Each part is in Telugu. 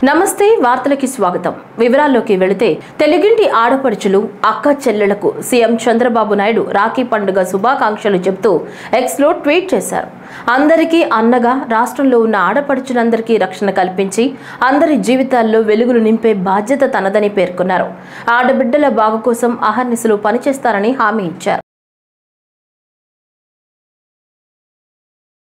నమస్తే వార్తలకి స్వాగతం. వివరాల్లోకి వెళితే తెలుగింటి ఆడపడుచులు అక్క చెల్లెలకు సీఎం చంద్రబాబు నాయుడు రాఖీ పండుగ శుభాకాంక్షలు చెబుతూ ఎక్స్ లో ట్వీట్ చేశారు. అందరికీ అన్నగా రాష్ట్రంలో ఉన్న ఆడపడుచులందరికీ రక్షణ కల్పించి అందరి జీవితాల్లో వెలుగులు నింపే బాధ్యత తనదని పేర్కొన్నారు. ఆడబిడ్డల బాగు కోసం అహర్నిశలు పనిచేస్తారని హామీ ఇచ్చారు.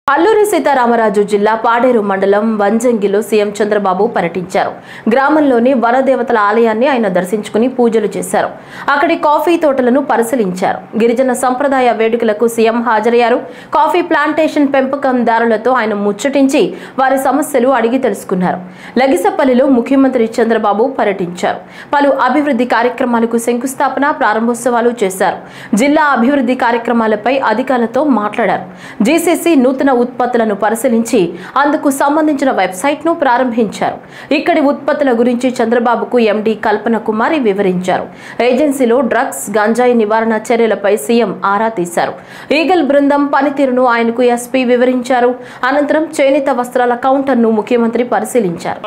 అల్లూరి సీతారామరాజు జిల్లా పాడేరు మండలం వంజంగిలో సీఎం చంద్రబాబు పర్యటించారు. గ్రామంలోని వనదేవతల ఆలయాన్ని ఆయన దర్శించుకుని పూజలు చేశారు. అక్కడి కాఫీ తోటలను పరిశీలించారు. గిరిజన సంప్రదాయ వేడుకలకు సీఎం హాజరయ్యారు. కాఫీ ప్లాంటేషన్ పెంపకందారులతో ఆయన ముచ్చటించి వారి సమస్యలు అడిగి తెలుసుకున్నారు. లగిసపల్లిలో ముఖ్యమంత్రి చంద్రబాబు పర్యటించారు. పలు అభివృద్ధి కార్యక్రమాలకు శంకుస్థాపన, ప్రారంభోత్సవాలు చేశారు. జిల్లా అభివృద్ధి కార్యక్రమాలపై అధికారులతో మాట్లాడారు. జీసీసీ నూతన ఉత్పత్తులను పరిశీలించి అందుకు సంబంధించిన వెబ్సైట్ ను ప్రారంభించారు. ఇక్కడి ఉత్పత్తుల గురించి చంద్రబాబుకు ఎండీ కల్పన కుమారి వివరించారు. ఏజెన్సీలో డ్రగ్స్, గంజాయి నివారణ చర్యలపై సీఎం ఆరా తీశారు. ఈగల్ బృందం పనితీరును ఆయనకు ఎస్పీ వివరించారు. అనంతరం చేనేత వస్త్రాల కౌంటర్ ను ముఖ్యమంత్రి పరిశీలించారు.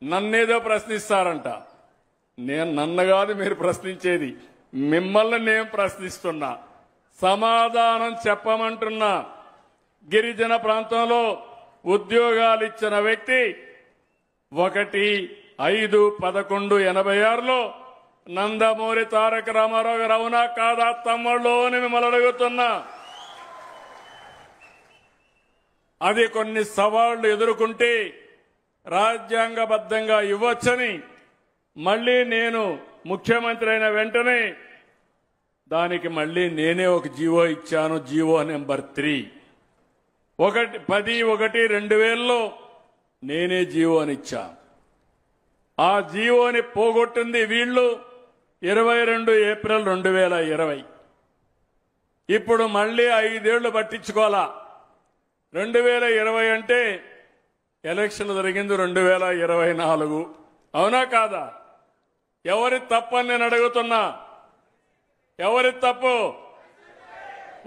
నన్నేదో ప్రశ్నిస్తారంట. నన్ను కాదు మీరు ప్రశ్నించేది, మిమ్మల్ని నేను ప్రశ్నిస్తున్నా. సమాధానం చెప్పమంటున్నా. గిరిజన ప్రాంతంలో ఉద్యోగాలు ఇచ్చిన వ్యక్తి 1/5/11/86లో నందమూరి తారక రామారావు గారు అవునా కాదా తమ్ముళ్ళు అని మిమ్మల్ని అడుగుతున్నా. అది కొన్ని సవాళ్లు ఎదుర్కొంటే రాజ్యాంగబద్ధంగా ఇవ్వొచ్చని మళ్లీ నేను ముఖ్యమంత్రి అయిన వెంటనే దానికి మళ్లీ నేనే ఒక జీవో ఇచ్చాను. జీవో నెంబర్ 3 10/1/2000లో నేనే జీవోని ఇచ్చా. ఆ జీవోని పోగొట్టింది వీళ్లు 22 ఏప్రిల్ 2020. ఇప్పుడు మళ్లీ 5 ఏళ్లు పట్టించుకోవాలా. 2020 అంటే ఎలక్షన్ జరిగింది 2024. అవునా కాదా? ఎవరి తప్పని నేను అడుగుతున్నా. ఎవరి తప్పు?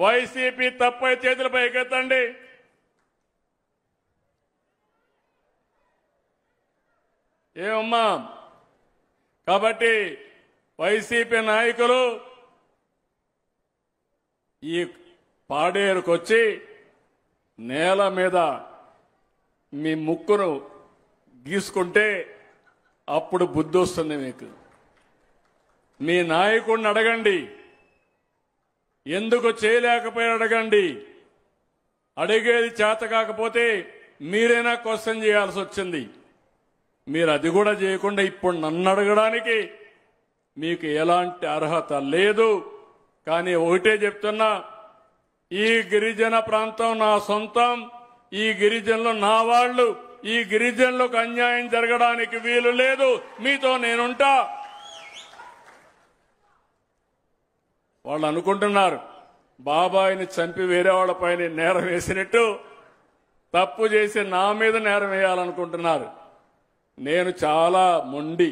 వైసీపీ తప్పు. చేతులపై ఎగెత్తండి. ఏమమ్మా? కాబట్టి వైసీపీ నాయకులు ఈ పాడేరుకొచ్చి నేల మీద మీ ముక్కును గీసుకుంటే అప్పుడు బుద్ధి వస్తుంది మీకు. మీ నాయకుడిని అడగండి, ఎందుకు చేయలేకపోయారు అడగండి. అడిగేది చేత కాకపోతే మీరైనా క్వశ్చన్ చేయాల్సి వచ్చింది. మీరు అది కూడా చేయకుండా ఇప్పుడు నన్ను అడగడానికి మీకు ఎలాంటి అర్హత లేదు. కానీ ఒకటే చెప్తున్నా, ఈ గిరిజన ప్రాంతం నా సొంతం. ఈ గిరిజనులు నా వాళ్ళు. ఈ గిరిజనులకు అన్యాయం జరగడానికి వీలు లేదు. మీతో నేనుంటా. వాళ్ళు అనుకుంటున్నారు బాబాయిని చంపి వేరే వాళ్ళపైన నేరం వేసినట్టు తప్పు చేసి నా మీద నేరం వేయాలనుకుంటున్నారు. నేను చాలా మొండి.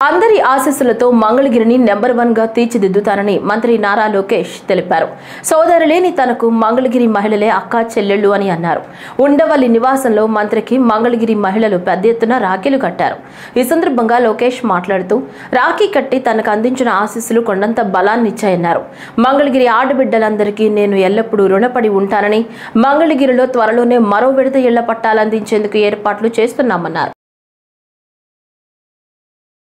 అందరి ఆశీస్సులతో మంగళగిరిని నెంబర్ 1 గా తీర్చిదిద్దుతానని మంత్రి నారా లోకేష్ తెలిపారు. సోదరులేని తనకు మంగళగిరి మహిళలే అక్కా చెల్లెళ్లు అని అన్నారు. ఉండవల్లి నివాసంలో మంత్రికి మంగళగిరి మహిళలు పెద్ద ఎత్తున రాఖీలు కట్టారు. ఈ సందర్భంగా లోకేష్ మాట్లాడుతూ రాఖీ కట్టి తనకు అందించిన ఆశీస్సులు కొండంత బలాన్నిచ్చాయన్నారు. మంగళగిరి ఆడబిడ్డలందరికీ నేను ఎల్లప్పుడూ రుణపడి ఉంటానని, మంగళగిరిలో త్వరలోనే మరో విడత ఇళ్ల పట్టాలందించేందుకు ఏర్పాట్లు చేస్తున్నామన్నారు.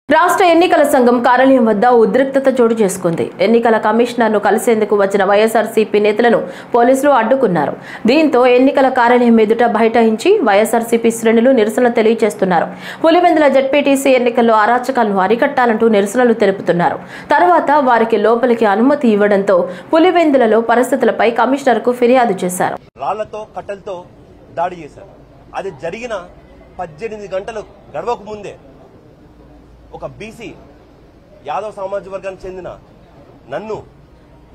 రాష్ట్ర ఎన్నికల సంఘం కార్యాలయం వద్ద ఉద్రిక్తత చోటు చేసుకుంది. ఎన్నికల కమిషనర్ ను కలిసేందుకు వచ్చిన వైఎస్ఆర్సీపీ నేతలను పోలీసులు అడ్డుకున్నారు. దీంతో ఎన్నికల కార్యాలయం ఎదుట బైఠాయించి వైఎస్ఆర్సీపీ శ్రేణులు నిరసన తెలియజేస్తున్నారు. పులివెందుల జెడ్పీటీసీ ఎన్నికల్లో అరాచకాలను అరికట్టాలంటూ నిరసనలు తెలుపుతున్నారు. తర్వాత వారికి లోపలికి అనుమతి ఇవ్వడంతో పులివెందులలో పరిస్థితులపై కమిషనర్ కు ఫిర్యాదు చేశారు. రాళ్లతో కట్టెలతో దాడి చేశారు. అది జరిగిన 18 గంటలు గడవక ముందే ఒక బీసీ యాదవ్ సామాజిక వర్గానికి చెందిన నన్ను,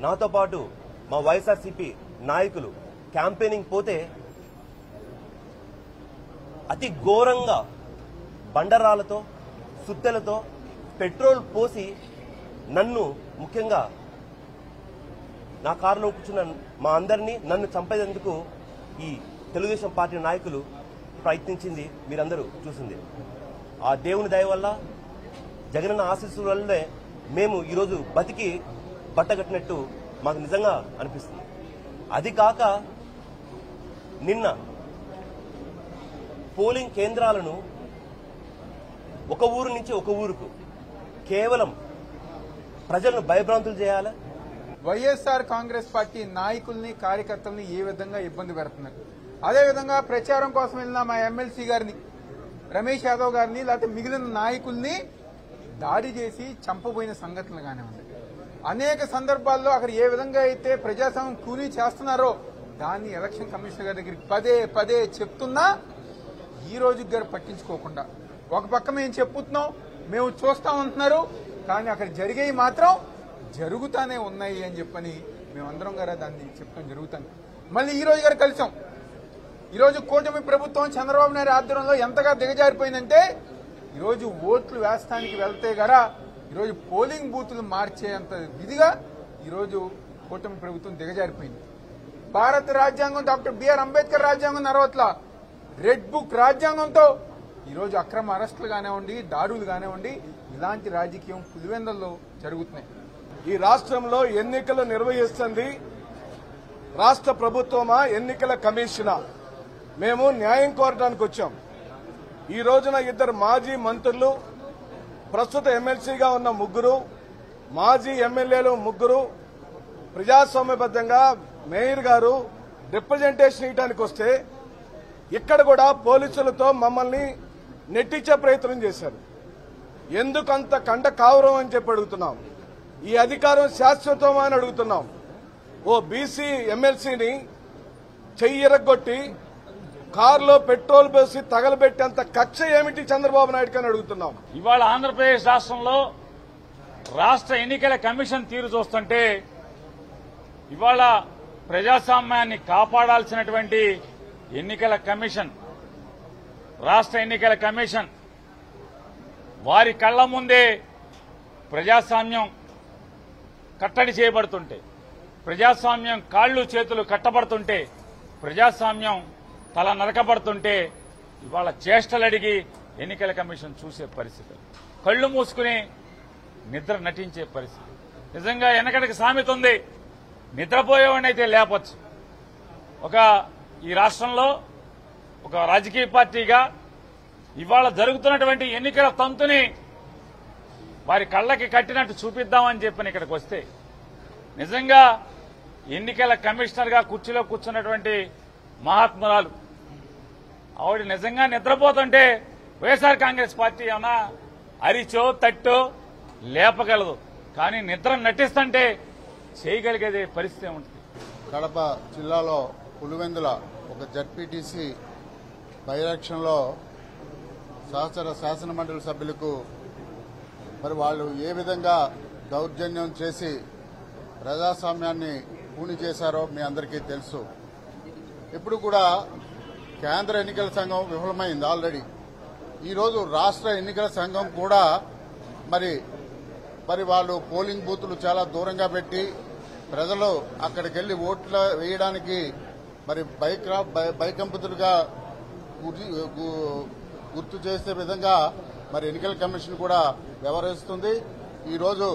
నాతో పాటు మా వైఎస్ఆర్సీపీ నాయకులు క్యాంపెయినింగ్ పోతే అతి ఘోరంగా బండరాలతో, సుత్తెలతో పెట్రోల్ పోసి నన్ను, ముఖ్యంగా నా కారులో కూర్చున్న మా అందరినీ నన్ను చంపేందుకు ఈ తెలుగుదేశం పార్టీ నాయకులు ప్రయత్నించింది మీరందరూ చూసింది. ఆ దేవుని దయ వల్ల, జగనన్న ఆశీస్సుల వల్లే మేము ఈరోజు బతికి బట్టగట్టినట్టు మాకు నిజంగా అనిపిస్తుంది. అది కాక నిన్న పోలింగ్ కేంద్రాలను ఒక ఊరు నుంచి ఒక ఊరుకు కేవలం ప్రజలను భయభ్రాంతులు చేయాలా? వైఎస్ఆర్ కాంగ్రెస్ పార్టీ నాయకుల్ని, కార్యకర్తల్ని ఏ విధంగా ఇబ్బంది పెడుతున్నారు. అదేవిధంగా ప్రచారం కోసం వెళ్ళిన మా ఎమ్మెల్సీ గారిని, రమేష్ యాదవ్ గారిని, లేకపోతే మిగిలిన నాయకుల్ని దాడి చేసి చంపబోయిన సంఘటనలు కానివ్వండి. అనేక సందర్భాల్లో అక్కడ ఏ విధంగా అయితే ప్రజాస్వామ్యం కూలీ చేస్తున్నారో దాన్ని ఎలక్షన్ కమిషనర్ గారి దగ్గరికి పదే పదే చెప్తున్నా ఈ రోజు గారు పట్టించుకోకుండా, ఒక పక్క మేము చెప్పుతున్నాం, మేము చూస్తామంటున్నారు, కానీ అక్కడ జరిగేవి మాత్రం జరుగుతానే ఉన్నాయి అని చెప్పని మేమందరం గారు దాన్ని చెప్తాం జరుగుతాను. మళ్ళీ ఈ రోజు గారు కలిసాం. ఈరోజు కూటమి ప్రభుత్వం చంద్రబాబు నాయుడు ఆధ్వర్యంలో ఎంతగా దిగజారిపోయిందంటే, ఈరోజు ఓట్లు వేస్తానికి వెళ్తే గారా ఈరోజు పోలింగ్ బూతులు మార్చేంత విధిగా ఈరోజు కూటమి ప్రభుత్వం దిగజారిపోయింది. భారత రాజ్యాంగం, డాక్టర్ బిఆర్ అంబేద్కర్ రాజ్యాంగం నరవట్ల రెడ్ బుక్ రాజ్యాంగంతో ఈరోజు అక్రమ అరెస్టులు కానివ్వండి, దాడులు కానివ్వండి, ఇలాంటి రాజకీయం పులివెందుల్లో జరుగుతున్నాయి. ఈ రాష్ట్రంలో ఎన్నికలు నిర్వహిస్తుంది రాష్ట్ర ప్రభుత్వమా, ఎన్నికల కమిషనా? మేము న్యాయం కోరడానికి వచ్చాం. ఈ రోజున ఇద్దరు మాజీ మంత్రులు, ప్రస్తుత ఎమ్మెల్సీగా ఉన్న ముగ్గురు, మాజీ ఎమ్మెల్యేలు ముగ్గురు ప్రజాస్వామ్యబద్దంగా మేయర్ గారు రిప్రజెంటేషన్ ఇవ్వడానికి వస్తే ఇక్కడ కూడా పోలీసులతో మమ్మల్ని నెట్టించే ప్రయత్నం చేశారు. ఎందుకంత కండ కావురం అని చెప్పి అడుగుతున్నాం. ఈ అధికారం శాశ్వతమా అని అడుగుతున్నాం. ఓ బీసీ ఎమ్మెల్సీని చెయ్యిరగొట్టి కారులో పెట్రోల్ పోసి తగలబెట్టేంత కక్ష ఏమిటి చంద్రబాబు నాయుడు అని అడుగుతున్నాం. ఇవాళ ఆంధ్రప్రదేశ్ రాష్ట్రంలో రాష్ట్ర ఎన్నికల కమిషన్ తీరు చూస్తుంటే ఇవాళ ప్రజాస్వామ్యాన్ని కాపాడాల్సినటువంటి ఎన్నికల కమిషన్, రాష్ట్ర ఎన్నికల కమిషన్ వారి కళ్ల ముందే ప్రజాస్వామ్యం కట్టడి చేయబడుతుంటే, ప్రజాస్వామ్యం కాళ్లు చేతులు కట్టబడుతుంటే, ప్రజాస్వామ్యం తల నరకబడుతుంటే ఇవాళ చేష్టలడిగి ఎన్నికల కమిషన్ చూసే పరిస్థితి, కళ్లు మూసుకుని నిద్ర నటించే పరిస్థితి. నిజంగా వెనకటికి సామెత ఉంది, నిద్రపోయేవాడినైతే లేపచ్చు. ఈ రాష్ట్రంలో ఒక రాజకీయ పార్టీగా ఇవాళ జరుగుతున్నటువంటి ఎన్నికల తంతుని వారి కళ్ళకి కట్టినట్టు చూపిద్దామని చెప్పని ఇక్కడికి వస్తే, నిజంగా ఎన్నికల కమిషనర్ గా కుర్చీలో కూర్చున్నటువంటి మహాత్మురాలు ఆవిడ నిజంగా నిద్రపోతుంటే వైఎస్ఆర్ కాంగ్రెస్ పార్టీ ఏమన్నా అరిచో తట్టో లేపగలదు, కానీ నిద్ర నటిస్తుంటే చేయగలిగేదే పరిస్థితి ఉంటుంది. కడప జిల్లాలో పులివెందుల ఒక జడ్పీటీసీ బై ఎలక్షన్లో శాసనమండలి సభ్యులకు మరి వాళ్ళు ఏ విధంగా దౌర్జన్యం చేసి ప్రజాస్వామ్యాన్ని పూని చేశారో మీ అందరికీ తెలుసు. ఇప్పుడు కూడా కేంద్ర ఎన్నికల సంఘం విఫలమైంది ఆల్రెడీ. ఈరోజు రాష్ట్ర ఎన్నికల సంఘం కూడా మరి వాళ్ళు పోలింగ్ బూతులు చాలా దూరంగా పెట్టి ప్రజలు అక్కడికి వెళ్లి ఓట్లు వేయడానికి మరి బైకంపతులుగా గుర్తు చేసే విధంగా మరి ఎన్నికల కమిషన్ కూడా వ్యవహరిస్తుంది. ఈరోజు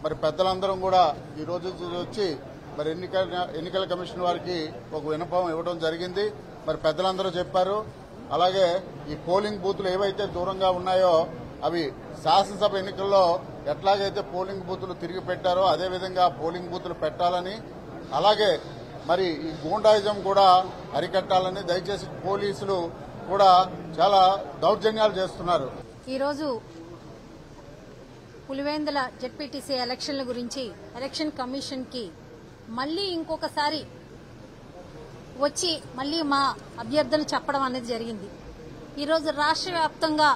మరి పెద్దలందరం కూడా ఈ రోజు వచ్చి మరి ఎన్నికల కమిషన్ వారికి ఒక విన్నపం ఇవ్వడం జరిగింది. మరి పెద్దలందరూ చెప్పారు. అలాగే ఈ పోలింగ్ బూతులు ఏవైతే దూరంగా ఉన్నాయో అవి శాసనసభ ఎన్నికల్లో ఎట్లాగైతే పోలింగ్ బూతులు తిరిగి పెట్టారో అదేవిధంగా పోలింగ్ బూతులు పెట్టాలని, అలాగే మరి ఈ గూండాయిజం కూడా అరికట్టాలని దయచేసి పోలీసులు కూడా చాలా దౌర్జన్యాలు చేస్తున్నారు. ఈరోజు పులివెందుల జెడ్పీటీసీ ఎలక్షన్ల గురించి ఎలక్షన్ కమిషన్ కి మళ్లీ ఇంకొకసారి వచ్చి మళ్లీ మా అభ్యర్థులు చెప్పడం అనేది జరిగింది. ఈరోజు రాష్ట్ర వ్యాప్తంగా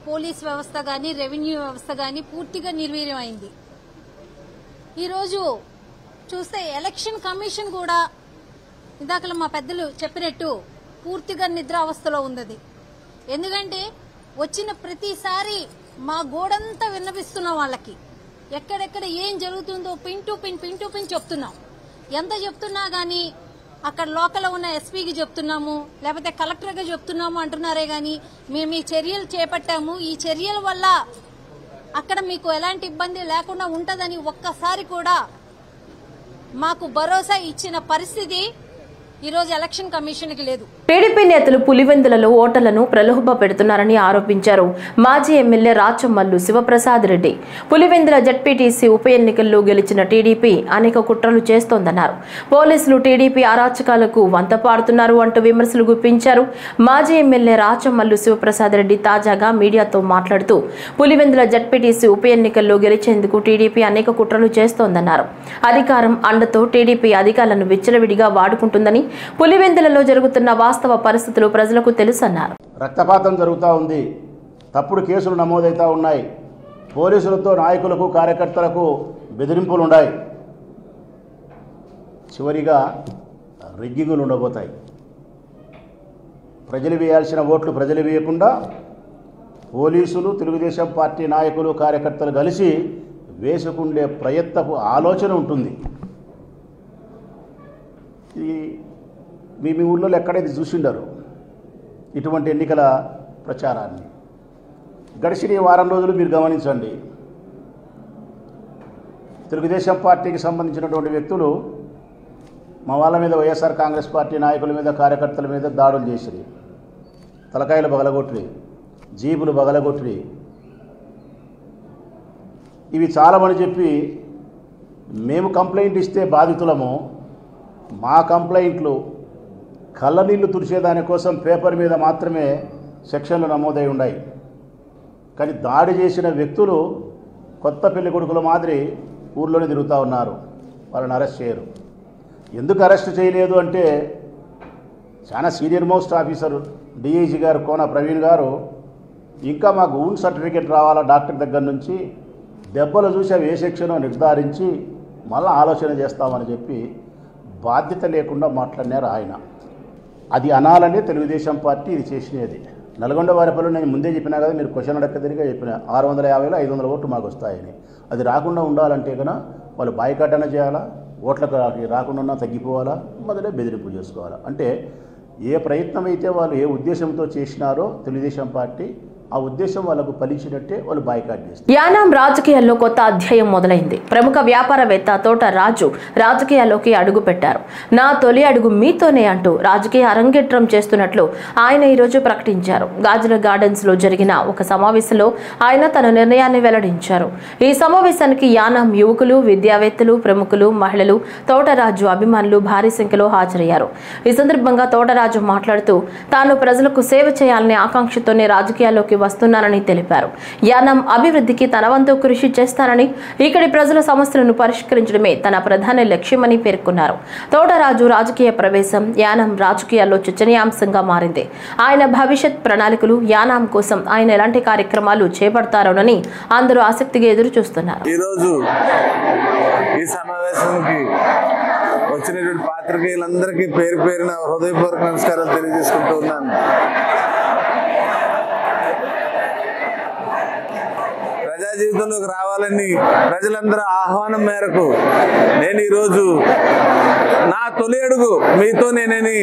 పోలీస్ వ్యవస్థ గాని రెవెన్యూ వ్యవస్థ గాని పూర్తిగా నిర్వీర్యమైంది. ఈరోజు చూస్తే ఎలక్షన్ కమిషన్ కూడా ఇందాక మా పెద్దలు చెప్పినట్టు పూర్తిగా నిద్ర అవస్థలో ఉంది. ఎందుకంటే వచ్చిన ప్రతిసారి మా గోడంతా విన్నపిస్తున్నాం వాళ్ళకి, ఎక్కడెక్కడ ఏం జరుగుతుందో పిన్ టు పిన్ చెప్తున్నాం. ఎంత చెప్తున్నా గానీ అక్కడ లోకల్ ఉన్న ఎస్పీకి చెప్తున్నాము, లేకపోతే కలెక్టర్గా చెప్తున్నాము అంటున్నారే గాని మేము ఈ చర్యలు చేపట్టాము, ఈ చర్యల వల్ల అక్కడ మీకు ఎలాంటి ఇబ్బంది లేకుండా ఉంటదని ఒక్కసారి కూడా మాకు భరోసా ఇచ్చిన పరిస్థితి ఈరోజు ఎలక్షన్ కమిషన్కి లేదు. టీడీపీ నేతలు పులివెందులలో ఓటర్లను ప్రలోభ పెడుతున్నారని ఆరోపించారు మాజీ ఎమ్మెల్యే రాచమల్లు శివప్రసాద్ రెడ్డి. పులివెందుల జడ్పీటీసీ ఉప ఎన్నికల్లో గెలిచిన టీడీపీ అనేక కుట్రలు చేస్తోందన్నారు. పోలీసులు టీడీపీ అరాచకాలకు వంతపాడుతున్నారు అంటూ విమర్శలు గుప్పించారు. మాజీ ఎమ్మెల్యే రాచమల్లు శివప్రసాద్ రెడ్డి తాజాగా మీడియాతో మాట్లాడుతూ పులివెందుల జడ్పీటీసీ ఉప ఎన్నికల్లో గెలిచేందుకు టీడీపీ అనేక కుట్రలు చేస్తోందన్నారు. అధికారం అండతో టీడీపీ అధికారులను విచ్చలవిడిగా వాడుకుంటుందని, పులివెందులలో జరుగుతున్న వాస్తవ పరిస్థితులు ప్రజలకు తెలుసన్నారు. రక్తపాతం జరుగుతూ ఉంది, తప్పుడు కేసులు నమోదవుతూ ఉన్నాయి, పోలీసులతో నాయకులకు కార్యకర్తలకు బెదిరింపులు ఉన్నాయి, చివరిగా రిగ్గింగులు ఉండబోతాయి. ప్రజలు వేయాల్సిన ఓట్లు ప్రజలు వేయకుండా పోలీసులు, తెలుగుదేశం పార్టీ నాయకులు, కార్యకర్తలు కలిసి వేసుకుండే ప్రయత్నపు ఆలోచన ఉంటుంది. మీ ఊళ్ళో ఎక్కడైతే చూసిండారు ఇటువంటి ఎన్నికల ప్రచారాన్ని? గడిచిన వారం రోజులు మీరు గమనించండి. తెలుగుదేశం పార్టీకి సంబంధించినటువంటి వ్యక్తులు మా వాళ్ళ మీద, వైఎస్ఆర్ కాంగ్రెస్ పార్టీ నాయకుల మీద, కార్యకర్తల మీద దాడులు చేసిరి, తలకాయలు బగలగొట్టిరి, జీబులు బగలగొట్టిరి. ఇవి చాలమని చెప్పి మేము కంప్లైంట్ ఇస్తే బాధితులము, మా కంప్లైంట్లు కళ్ళనీళ్లు తుడిచేదానికోసం పేపర్ మీద మాత్రమే సెక్షన్లు నమోదై ఉన్నాయి. కానీ దాడి చేసిన వ్యక్తులు కొత్త పెళ్లి కొడుకుల మాదిరి ఊర్లోనే తిరుగుతూ ఉన్నారు. వాళ్ళని అరెస్ట్ చేయరు. ఎందుకు అరెస్ట్ చేయలేదు అంటే, చాలా సీనియర్ మోస్ట్ ఆఫీసర్ డిఐజీ గారు కోన ప్రవీణ్ గారు ఇంకా మాకు ఊన్ సర్టిఫికేట్ రావాలా డాక్టర్ దగ్గర నుంచి, దెబ్బలు చూసి అవి ఏ సెక్షనో నిర్ధారించి మళ్ళీ ఆలోచన చేస్తామని చెప్పి బాధ్యత లేకుండా మాట్లాడినారు ఆయన. అది అనాలనే తెలుగుదేశం పార్టీ ఇది చేసినది. నల్గొండ వారిపల్లి నేను ముందే చెప్పినా కదా, మీరు క్వశ్చన్ అడగదిరిగా చెప్పిన 650లో 500 ఓట్లు మాకు వస్తాయని. అది రాకుండా ఉండాలంటే కన్నా వాళ్ళు బాయ్కాట్ అన్న చేయాలా, ఓట్లకు రాకుండా తగ్గిపోవాలా, మొదలే బెదిరింపు చేసుకోవాలా. అంటే ఏ ప్రయత్నం అయితే వాళ్ళు ఏ ఉద్దేశంతో చేసినారో తెలుగుదేశం పార్టీ, ఆ ఉద్దేశం వాళ్ళకు ఫలించినట్టే వాళ్ళు బాయ్కాట్ చేస్తారు. యానాం రాజకీయాల్లో కొత్త అధ్యాయం మొదలైంది. ప్రముఖ వ్యాపారవేత్త తోట రాజు రాజకీయాల్లోకి అడుగు పెట్టారు. నా తొలి అడుగు మీతోనే అంటూ రాజకీయ అరంగేట్రం చేస్తున్నట్లు ఆయన ఈరోజు ప్రకటించారు. గాజుల గార్డెన్స్ లో జరిగిన ఒక సమావేశంలో ఆయన తన నిర్ణయాన్ని వెల్లడించారు. ఈ సమావేశానికి యానాం యువకులు, విద్యావేత్తలు, ప్రముఖులు, మహిళలు, తోటరాజు అభిమానులు భారీ సంఖ్యలో హాజరయ్యారు. ఈ సందర్భంగా తోటరాజు మాట్లాడుతూ తాను ప్రజలకు సేవ చేయాలనే ఆకాంక్షతోనే రాజకీయాల్లోకి వస్తున్నానని తెలిపారు. యానాం అభివృద్ధికి తన వంతు కృషి చేస్తానని, ఇక్కడి ప్రజల సమస్యలను పరిష్కరించడమే తన ప్రధాన లక్ష్యమని పేర్కొన్నారు. తోటరాజు రాజకీయ ప్రవేశం యానాం రాజకీయాల్లో చర్చనీయాంశంగా మారింది. ఆయన భవిష్యత్ ప్రణాళికలు, యానాం కోసం ఆయన ఎలాంటి కార్యక్రమాలు చేపడతారోనని అందరూ ఆసక్తిగా ఎదురు చూస్తున్నారు. ఈరోజు ఈ సమావేశానికి వచ్చినటువంటి పాత్రికేయులందరికీ పేరు పేరున హృదయపూర్వక నమస్కారాలు తెలియజేసుకుంటూ ఉన్నాను. ప్రజా జీవితంలోకి రావాలని ప్రజలందరూ ఆహ్వానం మేరకు నేను ఈరోజు నా తొలి అడుగు మీతో నేనని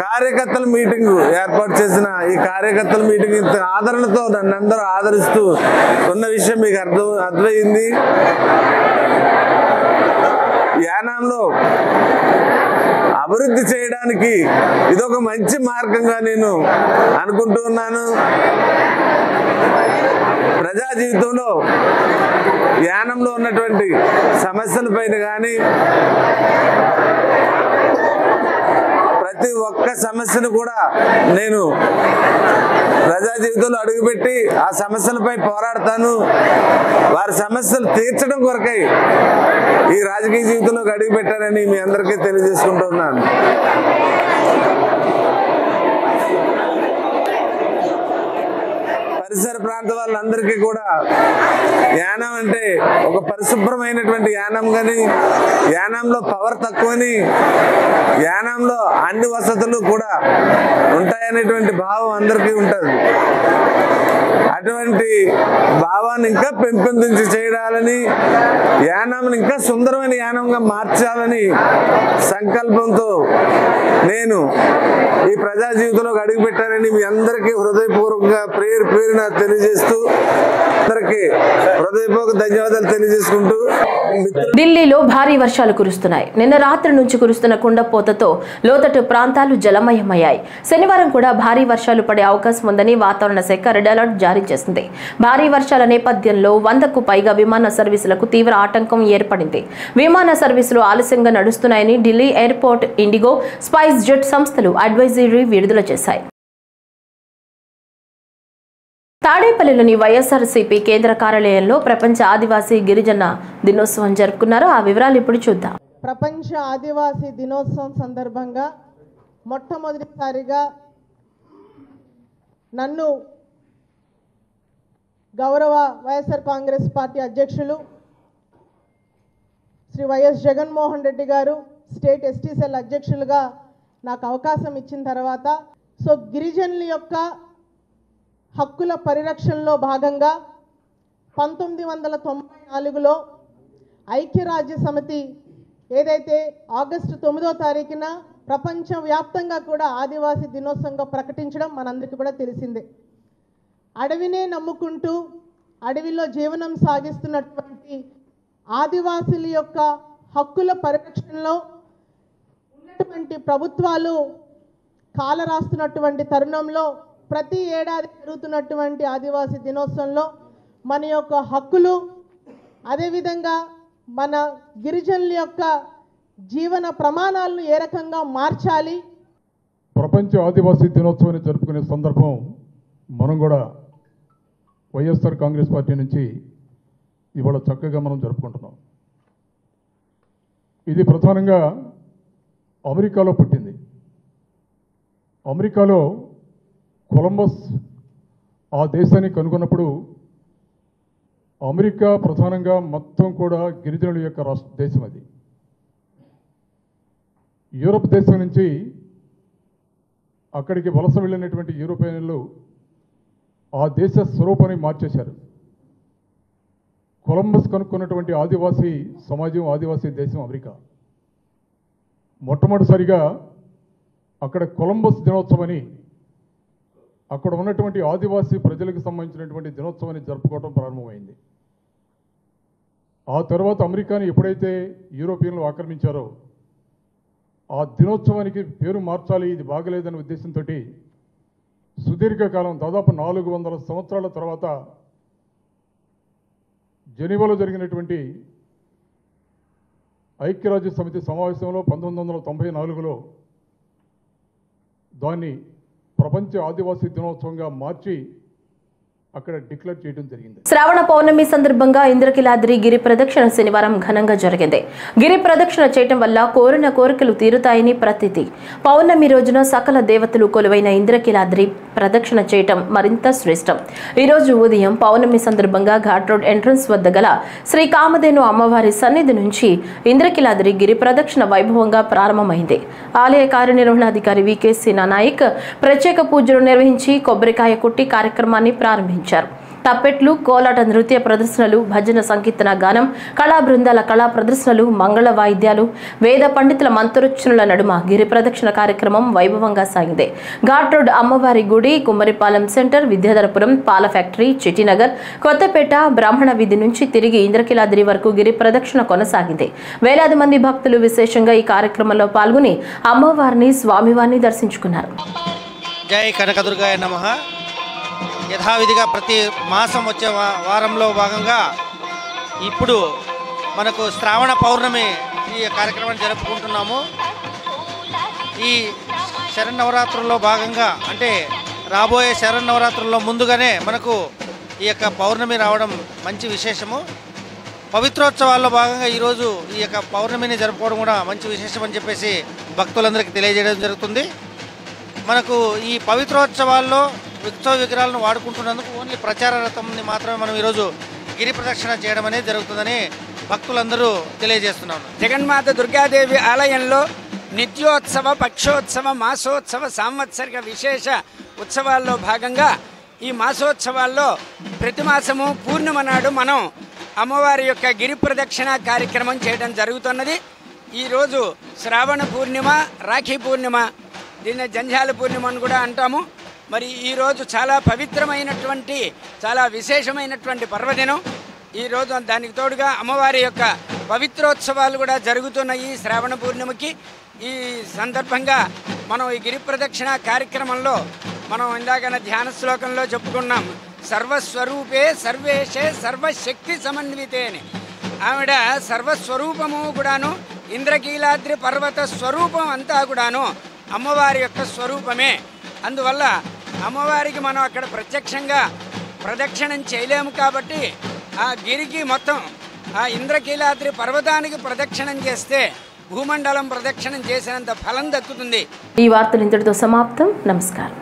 కార్యకర్తల మీటింగ్ ఏర్పాటు చేసిన ఈ కార్యకర్తల మీటింగ్ ఇంత ఆదరణతో నన్ను అందరూ ఆదరిస్తూ ఉన్న విషయం మీకు అర్థమైంది. యానాంలో అభివృద్ధి చేయడానికి ఇదొక మంచి మార్గంగా నేను అనుకుంటూ ఉన్నాను. ప్రజా జీవితంలో యానంలో ఉన్నటువంటి సమస్యలపైన కానీ ప్రతి ఒక్క సమస్యను కూడా నేను ప్రజా జీవితంలో అడుగుపెట్టి ఆ సమస్యలపై పోరాడతాను. వారి సమస్యలు తీర్చడం కొరకై ఈ రాజకీయ జీవితంలోకి అడుగుపెట్టానని మీ అందరికీ తెలియజేసుకుంటున్నాను. పరిసర ప్రాంత వాళ్ళందరికీ కూడా యానం అంటే ఒక పరిశుభ్రమైనటువంటి యానం కానీ, యానంలో పవర్ తక్కువని, యానంలో అన్ని వసతులు కూడా ఉంటాయనేటువంటి భావం అందరికీ ఉంటుంది. అటువంటి భావాన్ని ఇంకా పెంపొందించి చేయడాలని, యానాన్ని ఇంకా సుందరమైన యానంగా మార్చాలని సంకల్పంతో నేను ఈ ప్రజా జీవితంలోకి అడుగుపెట్టానని మీ అందరికీ హృదయపూర్వకంగా పేరున తెలియజేస్తూ అందరికీ హృదయపూర్వక ధన్యవాదాలు తెలియజేసుకుంటూ. ఢిల్లీలో భారీ వర్షాలు కురుస్తున్నాయి. నిన్న రాత్రి నుంచి కురుస్తున్న కుండపోతతో లోతట్టు ప్రాంతాలు జలమయమయ్యాయి. శనివారం కూడా భారీ వర్షాలు పడే అవకాశం ఉందని వాతావరణ శాఖ రెడ్ అలర్ట్ జారీ చేసింది. భారీ వర్షాల నేపథ్యంలో 100కు పైగా విమాన సర్వీసులకు తీవ్ర ఆటంకం ఏర్పడింది. విమాన సర్వీసులు ఆలస్యంగా నడుస్తున్నాయని Delhi airport, IndiGo, SpiceJet సంస్థలు అడ్వైజరీ విడుదల చేశాయి. తాడేపల్లిలోని వైఎస్ఆర్సీపీ కేంద్ర కార్యాలయంలో ప్రపంచ ఆదివాసీ గిరిజన దినోత్సవం జరుపుకున్నారు. ఆ వివరాలు ఇప్పుడు చూద్దాం. ప్రపంచ ఆదివాసీ దినోత్సవం సందర్భంగా మొట్టమొదటిసారిగా నన్ను గౌరవ వైఎస్ఆర్ కాంగ్రెస్ పార్టీ అధ్యక్షులు శ్రీ వైఎస్ జగన్మోహన్ రెడ్డి గారు స్టేట్ ఎస్టీ సెల్ అధ్యక్షులుగా నాకు అవకాశం ఇచ్చిన తర్వాత గిరిజనుల యొక్క హక్కుల పరిరక్షణలో భాగంగా 1994లో ఐక్యరాజ్య సమితి ఏదైతే ఆగస్టు 9వ తారీఖున ప్రపంచవ్యాప్తంగా కూడా ఆదివాసీ దినోత్సవంగా ప్రకటించడం మనందరికీ కూడా తెలిసిందే. అడవినే నమ్ముకుంటూ అడవిలో జీవనం సాగిస్తున్నటువంటి ఆదివాసుల యొక్క హక్కుల పరిరక్షణలో ఉన్నటువంటి ప్రభుత్వాలు కాలరాస్తున్నటువంటి తరుణంలో ప్రతి ఏడాది జరుగుతున్నటువంటి ఆదివాసీ దినోత్సవంలో మన యొక్క హక్కులు, అదేవిధంగా మన గిరిజనుల యొక్క జీవన ప్రమాణాలను ఏ రకంగా మార్చాలి. ప్రపంచ ఆదివాసీ దినోత్సవాన్ని జరుపుకునే సందర్భం మనం కూడా వైఎస్ఆర్ కాంగ్రెస్ పార్టీ నుంచి ఇవాళ చక్కగా మనం జరుపుకుంటున్నాం. ఇది ప్రధానంగా అమెరికాలో పుట్టింది. అమెరికాలో కొలంబస్ ఆ దేశాన్ని కనుగొన్నప్పుడు అమెరికా ప్రధానంగా మొత్తం కూడా గిరిజనుల యొక్క దేశం. అది యూరోప్ దేశం నుంచి అక్కడికి వలస వెళ్ళినటువంటి యూరోపియన్లు ఆ దేశ స్వరూపాన్ని మార్చేశారు. కొలంబస్ కనుక్కున్నటువంటి ఆదివాసీ సమాజం, ఆదివాసీ దేశం అమెరికా. మొట్టమొదటిసారిగా అక్కడ కొలంబస్ దినోత్సవాన్ని, అక్కడ ఉన్నటువంటి ఆదివాసీ ప్రజలకు సంబంధించినటువంటి దినోత్సవాన్ని జరుపుకోవడం ప్రారంభమైంది. ఆ తర్వాత అమెరికాని ఎప్పుడైతే యూరోపియన్లు ఆక్రమించారో ఆ దినోత్సవానికి పేరు మార్చాలి, ఇది బాగలేదనే ఉద్దేశంతో సుదీర్ఘకాలం దాదాపు 400 సంవత్సరాల తర్వాత జెనీవాలో జరిగినటువంటి ఐక్యరాజ్య సమితి సమావేశంలో 1994లో దాన్ని ప్రపంచ ఆదివాసీ దినోత్సవంగా మార్చి అక్కడ డిక్లేర్ చేయడం జరిగింది. శ్రావణ పౌర్ణమి సందర్భంగా ఇంద్రకీలాద్రి గిరి ప్రదక్షిణ శనివారం ఘనంగా జరిగింది. గిరి ప్రదక్షిణ చేయటం వల్ల కోరిన కోరికలు తీరుతాయని ప్రతీతి. పౌర్ణమి రోజున సకల దేవతలు కొలువైన ఇంద్రకీలాద్రి ప్రదక్షిణ చేయటం మరింత శ్రేష్టం. ఈ రోజు ఉదయం పౌర్ణమి సందర్భంగా ఘాట్ రోడ్ ఎంట్రన్స్ వద్ద గల శ్రీ కామధేను అమ్మవారి సన్నిధి నుంచి ఇంద్రకీలాద్రి గిరి ప్రదక్షిణ వైభవంగా ప్రారంభమైంది. ఆలయ కార్యనిర్వహణాధికారి వికే నాయక్ ప్రత్యేక పూజలు నిర్వహించి కొబ్బరికాయ కొట్టి కార్యక్రమాన్ని ప్రారంభించారు. తప్పెట్లు, కోలాట నృత్య ప్రదర్శనలు, భజన సంకీర్తన గానం, కళా బృందాల కళా ప్రదర్శనలు, మంగళ వాయిద్యాలు, వేద పండితుల మంత్రోచ్చరణల నడుమ గిరి ప్రదక్షిణ కార్యక్రమం వైభవంగా సాగింది. ఘాట్ రోడ్ అమ్మవారి గుడి, కుమ్మరిపాలెం సెంటర్, విద్యాధరపురం, పాల ఫ్యాక్టరీ, చిట్టినగర్, కొత్తపేట, బ్రాహ్మణ వీధి నుంచి తిరిగి ఇంద్రకీలాద్రి వరకు గిరి ప్రదక్షిణ కొనసాగింది. వేలాది మంది భక్తులు విశేషంగా ఈ కార్యక్రమంలో పాల్గొని అమ్మవారిని, స్వామివారిని దర్శించుకున్నారు. జై కనకదుర్గాయ నమః. యథావిధిగా ప్రతి మాసం వచ్చే వారంలో భాగంగా ఇప్పుడు మనకు శ్రావణ పౌర్ణమి ఈ కార్యక్రమాన్ని జరుపుకుంటున్నాము. ఈ శరన్నవరాత్రుల్లో భాగంగా అంటే రాబోయే శరన్నవరాత్రుల్లో ముందుగానే మనకు ఈ యొక్క పౌర్ణమి రావడం మంచి విశేషము. పవిత్రోత్సవాల్లో భాగంగా ఈరోజు ఈ యొక్క పౌర్ణమిని జరుపుకోవడం కూడా మంచి విశేషం అని చెప్పేసి భక్తులందరికీ తెలియజేయడం జరుగుతుంది. మనకు ఈ పవిత్రోత్సవాల్లో ఉత్సవ విగ్రహాలను వాడుకుంటున్నందుకు ఓన్లీ ప్రచార రథంని మాత్రమే మనం ఈరోజు గిరి ప్రదక్షిణ చేయడం అనేది జరుగుతుందని భక్తులందరూ తెలియజేస్తున్నాను. జగన్మాత దుర్గాదేవి ఆలయంలో నిత్యోత్సవ, పక్షోత్సవ, మాసోత్సవ, సాంవత్సరిక విశేష ఉత్సవాల్లో భాగంగా ఈ మాసోత్సవాల్లో ప్రతి మాసము పూర్ణిమ నాడు మనం అమ్మవారి యొక్క గిరి ప్రదక్షిణ కార్యక్రమం చేయడం జరుగుతున్నది. ఈరోజు శ్రావణ పూర్ణిమ, రాఖీ పూర్ణిమ, దీన్ని జంధ్యాల పూర్ణిమ అని కూడా అంటాము. మరి ఈరోజు చాలా పవిత్రమైనటువంటి, చాలా విశేషమైనటువంటి పర్వదినం. ఈరోజు దానికి తోడుగా అమ్మవారి యొక్క పవిత్రోత్సవాలు కూడా జరుగుతున్నాయి శ్రావణ పూర్ణిమకి. ఈ సందర్భంగా మనం ఈ గిరి ప్రదక్షిణ కార్యక్రమంలో మనం ఇందాకన ధ్యాన శ్లోకంలో చెప్పుకున్నాం, సర్వస్వరూపే సర్వేశే సర్వశక్తి సమన్వితే అని. ఆవిడ సర్వస్వరూపము కూడాను, ఇంద్రకీలాద్రి పర్వత స్వరూపం అంతా కూడాను అమ్మవారి యొక్క స్వరూపమే. అందువల్ల అమ్మవారికి మనం అక్కడ ప్రత్యక్షంగా ప్రదక్షిణం చేయలేము కాబట్టి ఆ గిరికి మొత్తం ఆ ఇంద్రకీలాద్రి పర్వతానికి ప్రదక్షిణం చేస్తే భూమండలం ప్రదక్షిణం చేసినంత ఫలం దక్కుతుంది. ఈ వార్తలు ఇంతటితో సమాప్తం. నమస్కారం.